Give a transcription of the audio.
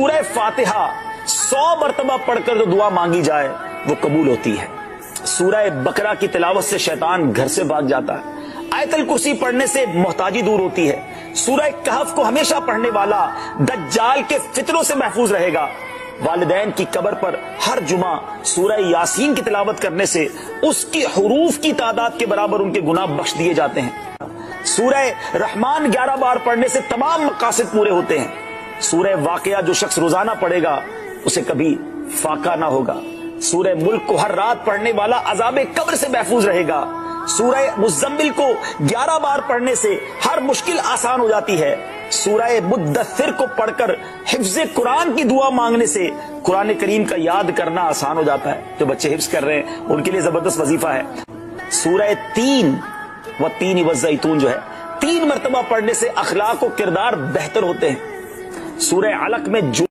सूरह फातिहा 100 मरतबा पढ़कर जो दुआ मांगी जाए वो कबूल होती है। सूरह बकरा की तिलावत से शैतान घर से भाग जाता है। आयतल कुर्सी पढ़ने से मोहताजी दूर होती है। सूरह कहफ को हमेशा पढ़ने वाला दज्जाल के फितरों से महफूज रहेगा। वालिदैन की कब्र पर हर जुमा सूरह यासीन की तिलावत करने से उसकी हुरूफ की तादाद के बराबर उनके गुनाह बख्श दिए जाते हैं। सूरह रहमान 11 बार पढ़ने से तमाम मकासद पूरे होते हैं। सूरह वाक़िया जो शख्स रोजाना पढ़ेगा उसे कभी फाका ना होगा। सूरह मुल्क को हर रात पढ़ने वाला अज़ाबे कब्र से महफूज रहेगा। सूरह मुज़्ज़म्मिल को 11 बार पढ़ने से हर मुश्किल आसान हो जाती है। सूरह मुद्दस्सिर को पढ़कर हिफ्ज़े कुरान की दुआ मांगने से कुरान करीम का याद करना आसान हो जाता है। जो बच्चे हिफ्ज़ कर रहे हैं उनके लिए जबरदस्त वजीफा है। सूरह तीन व ज़ैतून जो है 3 मरतबा पढ़ने से अखलाक व किरदार बेहतर होते हैं। सूरह अलक में जो